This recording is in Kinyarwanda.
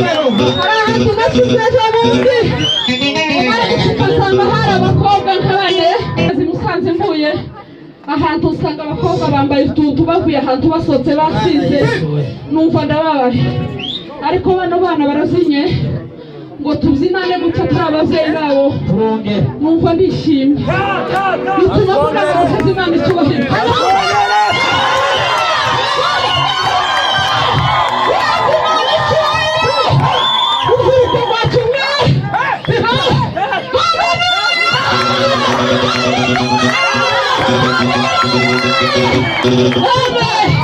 ahantu nasize bundi ugasanga hari abakobwa nk'abane zimusanze mvuye ahantu usanga abakobwa bambaye utuntu bavuye ahantu basohotse basize numva ndababaye ariko bano bana barazinye ngo tubyinane gutya turi ababyeyi babo numva ndishimye bituma kugira ngo mukaze Imana icyubahiro Amen.